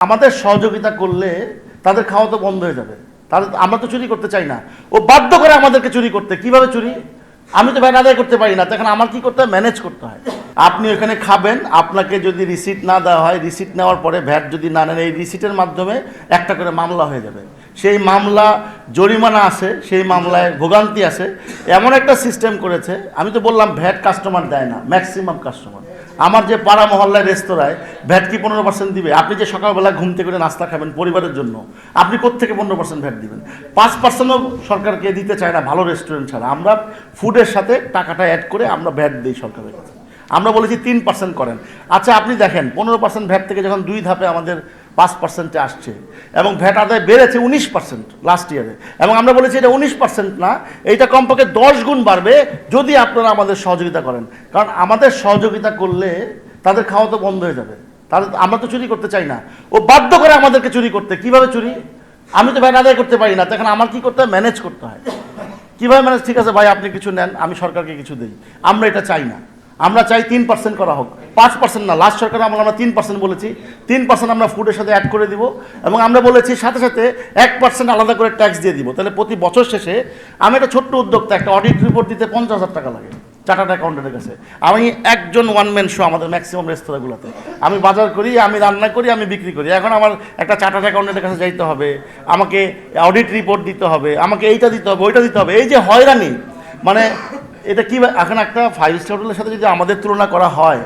আমাদের সহযোগিতা করলে তাদের খাওয়া তো বন্ধ হয়ে যাবে। তাদের আমরা তো চুরি করতে চাই না, ও বাধ্য করে আমাদেরকে চুরি করতে। কিভাবে চুরি? আমি তো ভ্যাট আদায় করতে পারি না, তখন আমার কি করতে হয়? ম্যানেজ করতে হয়। আপনি ওখানে খাবেন, আপনাকে যদি রিসিট না দেওয়া হয়, রিসিট নেওয়ার পরে ভ্যাট যদি না নেন, এই রিসিটের মাধ্যমে একটা করে মামলা হয়ে যাবে। সেই মামলা জরিমানা আছে, সেই মামলায় ভোগান্তি আছে। এমন একটা সিস্টেম করেছে, আমি তো বললাম ভ্যাট কাস্টমার দেয় না, ম্যাক্সিমাম কাস্টমার। আমার যে পাড়া মহল্লায় রেস্তোরাঁয় ভ্যাট কি 15% দিবে? আপনি যে সকালবেলা ঘুম থেকে নাস্তা খাবেন পরিবারের জন্য, আপনি কোত্থেকে 15% ভ্যাট দিবেন? 5%ও সরকারকে দিতে চায় না ভালো রেস্টুরেন্ট ছাড়া। আমরা ফুডের সাথে টাকাটা অ্যাড করে আমরা ভ্যাট দিই সরকারের কাছে। আমরা বলেছি 3% করেন। আচ্ছা আপনি দেখেন 15% ভ্যাট থেকে যখন 2 ধাপে আমাদের 5%-এ আসছে, এবং ভ্যাট আদায় বেড়েছে 19% লাস্ট ইয়ারে, এবং আমরা বলেছি এটা 19% না, এইটা কমপক্ষে 10 গুণ বাড়বে যদি আপনারা আমাদের সহযোগিতা করেন। কারণ আমাদের সহযোগিতা করলে তাদের খাওয়া তো বন্ধ হয়ে যাবে। আমরা তো চুরি করতে চাই না, ও বাধ্য করে আমাদেরকে চুরি করতে। কিভাবে চুরি? আমি তো ভ্যাট আদায় করতে পারি না, তখন আমার কি করতে হয়? ম্যানেজ করতে হয়। কীভাবে ম্যানেজ? ঠিক আছে ভাই, আপনি কিছু নেন, আমি সরকারকে কিছু দিই। আমরা এটা চাই না, আমরা চাই 3% করা হোক, 5% না। লাস্ট সরকার আমরা 3% বলেছি, 3% আমরা ফুডের সাথে অ্যাড করে দিব, এবং আমরা বলেছি সাথে সাথে 1% আলাদা করে ট্যাক্স দিয়ে দিব। তাহলে প্রতি বছর শেষে, আমি একটা ছোট্ট উদ্যোক্তা, একটা অডিট রিপোর্ট দিতে 50,000 টাকা লাগে চার্টার্ড অ্যাকাউন্টেন্টের কাছে। আমি একজন ওয়ান ম্যান শো আমাদের ম্যাক্সিমাম রেস্তোরাঁগুলোতে। আমি বাজার করি, আমি রান্না করি, আমি বিক্রি করি। এখন আমার একটা চার্টার্ড অ্যাকাউন্টেন্টের কাছে যাইতে হবে, আমাকে অডিট রিপোর্ট দিতে হবে, আমাকে এইটা দিতে হবে, ওইটা দিতে হবে। এই যে হয়রানি, মানে এটা কি? এখন একটা 5 স্টার হোটেলের সাথে যদি আমাদের তুলনা করা হয়,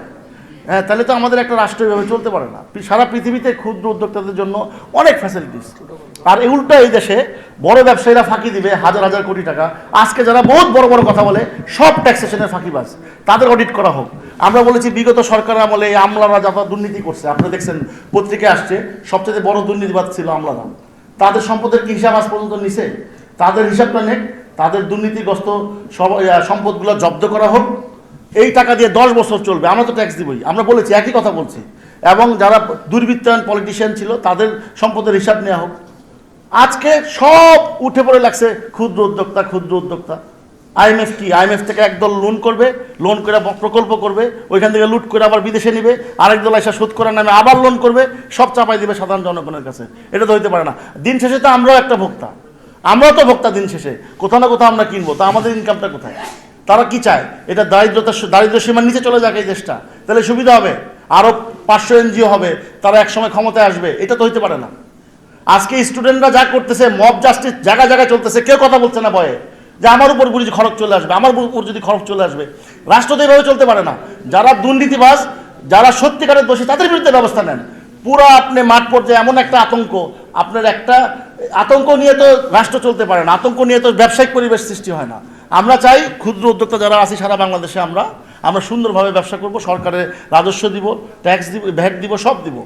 হ্যাঁ, তাহলে তো আমাদের একটা রাষ্ট্র এভাবে চলতে পারে না। সারা পৃথিবীতে ক্ষুদ্র উদ্যোক্তাদের জন্য অনেক ফ্যাসিলিটিস, আর উল্টো এই দেশে বড় ব্যবসায়ীরা ফাঁকি দিবে হাজার হাজার কোটি টাকা। আজকে যারা বহুত বড় বড় কথা বলে, সব ট্যাক্সেশনের ফাঁকিবাজ, তাদের অডিট করা হোক। আমরা বলেছি বিগত সরকার আমলে এই আমলারা যত দুর্নীতি করছে, আপনারা দেখছেন পত্রিকায় আসছে, সবচেয়ে বড় দুর্নীতিবাদ ছিল আমলারা। তাদের সম্পদের কি হিসাব আজ পর্যন্ত নিছে? তাদের হিসাবটা নেক, তাদের দুর্নীতিগ্রস্ত সম্পদগুলো জব্দ করা হোক। এই টাকা দিয়ে 10 বছর চলবে, আমরা তো ট্যাক্স দিবই। আমরা বলেছি, একই কথা বলছি। এবং যারা দুর্বৃত্তায়ন পলিটিশিয়ান ছিল, তাদের সম্পদের হিসাব নেওয়া হোক। আজকে সব উঠে পড়ে লাগছে ক্ষুদ্র উদ্যোক্তা, ক্ষুদ্র উদ্যোক্তা। IMF কি? IMF থেকে একদল লোন করবে, লোন করে প্রকল্প করবে, ওইখান থেকে লুট করে আবার বিদেশে নিবে, আরেক দল এসে সুদ করার নামে আবার লোন করবে, সব চাপাই দিবে সাধারণ জনগণের কাছে। এটা তো হইতে পারে না। দিন শেষে তো আমরাও একটা ভোক্তা, আমরাও তো ভোক্তা। দিন শেষে কোথাও না কোথাও আমরা কিনবো, তা আমাদের ইনকামটা কোথায়? তারা কি চায়? এটা দারিদ্র সীমার নিচে চলে যাক এই দেশটা, তাহলে সুবিধা হবে। আরও 500 NGO হবে, তারা একসময় ক্ষমতায় আসবে। এটা তো হইতে পারে না। আজকে স্টুডেন্টরা যা করতেছে, মব জাস্টিস জায়গায় জায়গায় চলতেছে, কেউ কথা বলছে না ভয়ে, যে আমার উপর যদি খরচ চলে আসবে, আমার উপর যদি খরচ চলে আসবে। রাষ্ট্র তো এভাবে চলতে পারে না। যারা দুর্নীতিবাজ, যারা সত্যিকারের দোষী, তাদের বিরুদ্ধে ব্যবস্থা নেন। পুরো আপনি মাঠ পর্যায়ে এমন একটা আতঙ্ক, আপনার একটা আতঙ্ক নিয়ে তো রাষ্ট্র চলতে পারে না, আতঙ্ক নিয়ে তো ব্যবসায়িক পরিবেশ সৃষ্টি হয় না। আমরা চাই ক্ষুদ্র উদ্যোক্তা যারা আছি সারা বাংলাদেশে, আমরা সুন্দরভাবে ব্যবসা করব, সরকারের রাজস্ব দিব, ট্যাক্স দিব, ভ্যাট দিব, সব দিব।